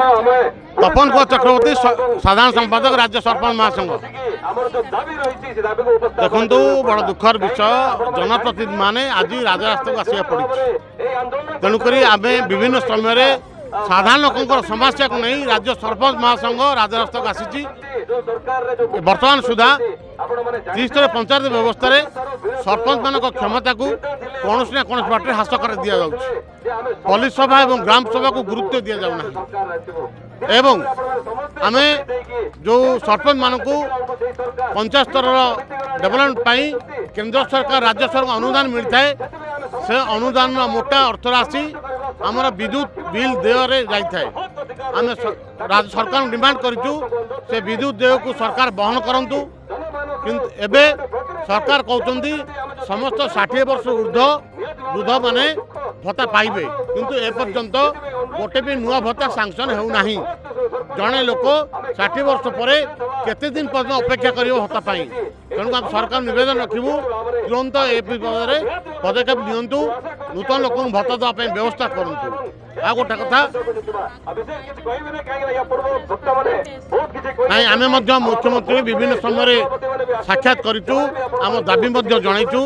तपन कुमार चक्रवर्ती साधारण संपादक राज्य सरपंच महासंघ। देखु बड़ दुखर विषय जनप्रतिनिधि माने आज राजरास्ता को आसवा पड़ी तेणुक आम विभिन्न समय साधारण लोकों समस्या को नहीं राज्य सरपंच महासंघ राजरास्ता को आसी बर्तमान सुधा 30 पंचायत व्यवस्था सरपंच मान क्षमता को कौन ना कौन बाटे ह्रास कर दि जाऊँ पल्ली सभा और ग्राम सभा को गुरुत्व दि जाऊना एवं आम जो सरपंच मान को पंचायत स्तर डेवलपमेंट केंद्र सरकार राज्य सरकार अनुदान मिलता है से अनुदान मोटा अर्थराशि आमर विद्युत बिल देय जाए आम राज्य सरकार डिमांड करूँ से विद्युत देय को सरकार बहन करंतु किंतु एबे सरकार कहते समस्त 60 वर्ष वृद्ध माने भत्ता पाइबे किंतु एपर्यंत गोटे भी नुआ भत्ता सांक्शन होना जड़े लोक 60 वर्ष पर केते दिन पर्यटन अपेक्षा कर भत्ता पाई तेणु आम सरकार निवेदन रखू तुरंत ए पदक्षेप नियंतु नूतन लोक भत्ता देवाई व्यवस्था करूँ आ गोटे कथा नहीं आम मुख्यमंत्री विभिन्न समय साक्षात करूँ आम दाबी जनईचु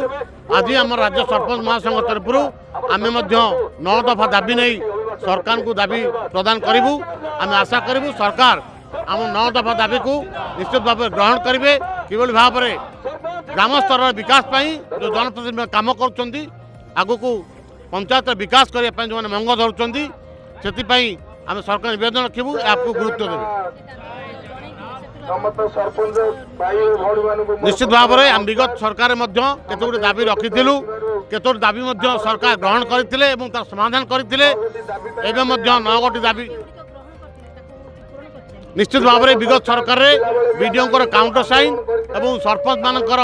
आज आम राज्य सरपंच महासंघ तरफ आम 9 दफा दाबी नहीं सरकार को दाबी प्रदान करूँ आम आशा करूँ सरकार आम 9 दफा दाबी को निश्चित भाव ग्रहण करेंगे किभली भाव में ग्राम स्तर विकास जो जनप्रतिनिधि काम कर आग को पंचायत विकास करने जो मंग धरुंच से आम सरकार निवेदन रखू आपको गुरुत्व देवे निश्चित भाव में आम विगत सरकार केतोटी दाबी रखी केतोटी दाबी सरकार ग्रहण करते तार समाधान करते 9 दाबी निश्चित भाव में विगत सरकार बीडीओ काउंटर साइन और सरपंच मानकर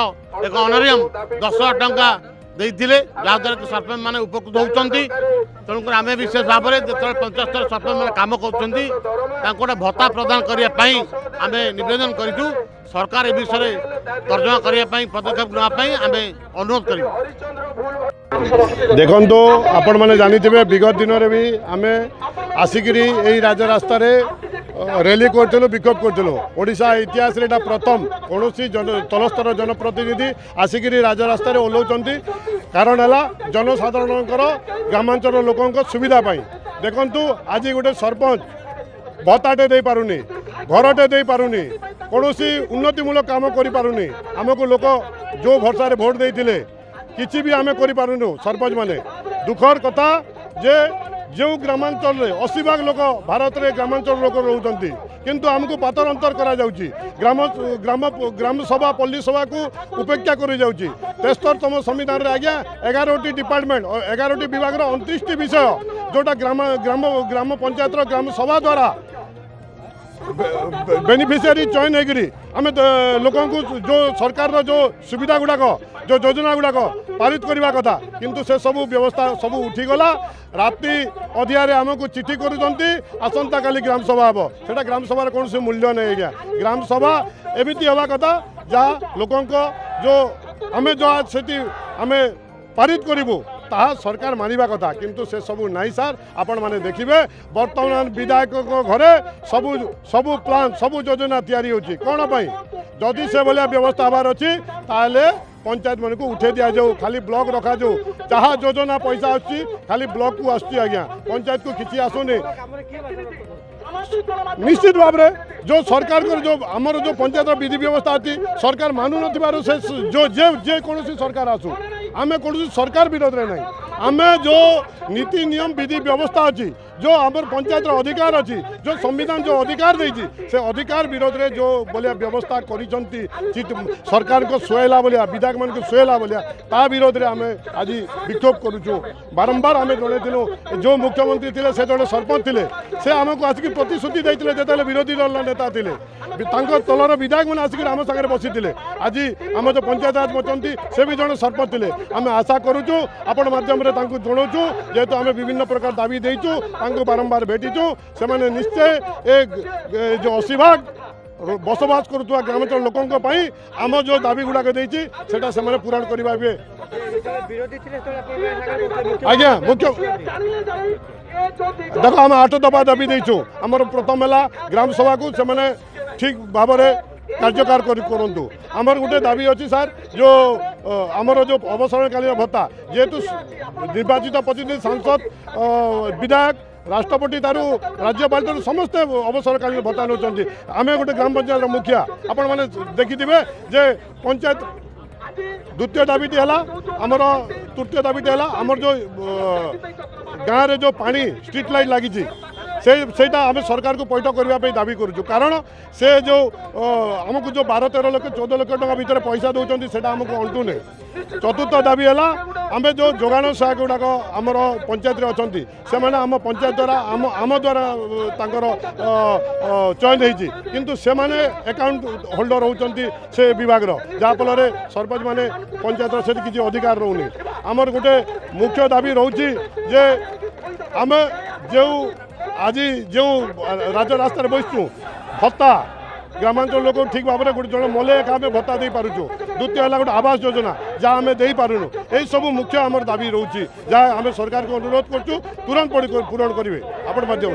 एक ऑनरियम 10,000 टंका देते जहाँद्वारा कि सरपंच मैंने उपकृत होती तेणुक आम विशेष भाव में जो पंचायत स्तर सरपंच मैंने कम कर भत्ता प्रदान करने आम निवेदन करूँ सरकार ए विषय तर्जमा करने पदक्षेप नापी आम अनुरोध कर देखो आपण मैंने जानी विगत दिन में भी आम आसिकी राजरास्ता रैली करूँ विक्षोभ करूँ ओडिशा इतिहास प्रथम कौन तलस्तर जनप्रतिनिधि आसिकी राजरास्ता ओह्लाउंट कारण है जनसाधारण ग्रामांचल लोकों सुविधापी देखु आज गोटे सरपंच भत्ताटे दे पारुनी घरटे दे पारुनी कौन उन्नतिमूलक काम करें आमको लोक जो भरसा भोट देते किसी भी आम करूँ सरपंच माने दुखर कथा जे जो ग्रामांचल 80% लोक भारत में ग्रामांचल लोक रोचंती किंतु आमको पातर अंतर करा जाउची ग्राम ग्राम ग्राम सभा पल्ली सभा को उपेक्षा कर जाउची 73तम संविधान रे आज्ञा 11टी डिपार्टमेंट 11टी विभाग 29टी विषय जोटा ग्राम ग्राम ग्राम पंचायत ग्राम सभा द्वारा बेनिफिशियरी चयन होगी आम लोकों को जो सरकार जो सुविधा गुड़ाक जो योजना गुड़ाक पारित करने कथा किंतु से सब व्यवस्था सब उठीगला राति अधियारे आमको चिठी करुँच आसंता काली ग्राम सभा हम सेटा ग्राम सभार कौन से मूल्य नहीं आज्ञा ग्राम सभा एमती हवा कथा जहाँ लोकों जो आम जो से आम पारित करूँ ताहा सरकार मानिबा कथा किंतु से सबू नाई सार आपण माने देखिबे वर्तमान विधायक घरे सबू सबू प्लान सबू योजना तैयारी होची कोन पई जदि से भलिया व्यवस्था हबार अछि ताले पंचायत मन को उठे दिया जाऊ खाली ब्लॉक रखा जाऊ जहाँ योजना पैसा आछि खाली ब्लॉक को आछि आज्ञा पंचायत को किछि आसुनी निश्चित भाव में जो सरकार को जो आमर जो पंचायत विधि व्यवस्था अच्छी सरकार मानु न से जो जे कौन सरकार आसू आम कौन सरकार विरोध में नहीं आम जो नीति नियम विधि व्यवस्था अच्छी जो आमर पंचायत अधिकार अच्छी जो संविधान जो अधिकार देती से अधिकार विरोध में जो बोलिया व्यवस्था करिसंती सरकार को सुहेला बोलिया विधायक मान को सुहेला बोलिया ता विरोध में आम आज विक्षोभ करूँ बारंबार आम जनइलु जो मुख्यमंत्री थे से जो सरपंच थे से आमको आसिक प्रतिश्रुति देते जो विरोधी दल नेता थे तलर विधायक मैंने आसिक आम सागर बसी आज आम जो पंचायत राज बचती से भी जड़े सरपंच थे आम आशा करूँ आपण माध्यम जनाऊँ जेहेतु आम विभिन्न प्रकार दाबी देचु बारंबार भेटीचु से निश्चय एक जो 80% बसवास करुवा ग्रामांचल लोकों आम जो दाबी गुड़ाक देटा से पूरण करवा आज्ञा मुख्य देख आम 8 दफा दाबी देचु आमर प्रथम है ग्राम सभा को से मैंने ठीक भाव में कार्यकार करूँ आमर गोटे दाबी अच्छी सार जो आमर जो अवसरकालीन भत्ता जेहेतु निर्वाचित प्रतिनिधि सांसद विधायक राष्ट्रपति तारू राज्यपाल तारू समस्ते अवसरकालीन भत्ता नौ आम गोटे ग्राम पंचायत मुखिया आपण मैंने देखिथे जे पंचायत द्वितीय दाबीटी है आमर तृतीय दाबीटी है आमर जो गाँव में जो पानी स्ट्रीट लाइट लगी सेटा आम सरकार को पैठ करने दाबी करूँ कारण से जो आमको जो 12-13 लाख 14 लाख टका भितर पैसा दौरान से आमको अंटू नहीं चतुर्थ दाबी है आम जो जोगाण सहायक गुड़ाक आमर पंचायत अच्छा से मैंने आम पंचायत द्वारा आम द्वारा चयन होती किंतु से मैंने अकाउंट होल्डर होती से विभाग जहाँफल सरपंच मैंने पंचायत से किसी अधिकार रोनी आमर गोटे मुख्य दाबी रोचे जे आम जो आज जो राजरास्ता बसचु भत्ता ग्रामांचल लोक ठीक भाव में गोटे जन मले आम भत्ता दे पार्चु द्वितीय है गोटे आवास योजना जहाँ आम दे पारूनु यही सब मुख्य आम दाबी रोचे जहाँ आम सरकार को अनुरोध करूँ तुरंत पूरण करेंगे आपण माध्यम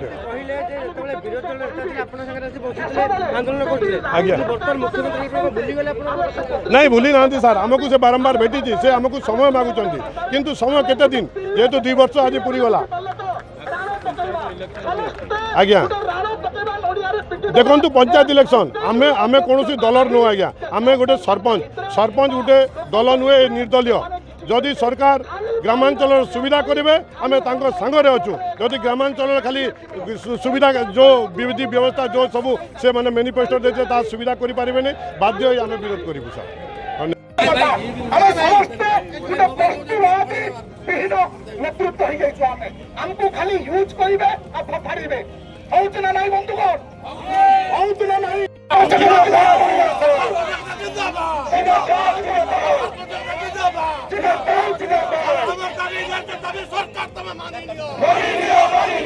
नहीं भूली ना सार आमको से बारंबार भेटी से आमको समय मागुंट किंतु समय केते दिन जेहेतु 2 वर्ष आज पूरी गला आज्ञा देखु पंचायत इलेक्शन आमे आमे कौन दलर नुह आज्ञा आमे गोटे सरपंच गोटे दल नुहे निर्दलीय जदि सरकार ग्रामांचल सुविधा करेंगे आम सांगरे अच्छु जदि ग्रामांचल खाली सुविधा जो विधि व्यवस्था जो सब से मैंने मैनिफेस्टो देते सुविधा करें बाध्य आम विरोध करूँ सर नेतृत्व हमको खाली यूज करेंगे फाड़े ना नहीं बंधुगण ना नहीं सरकार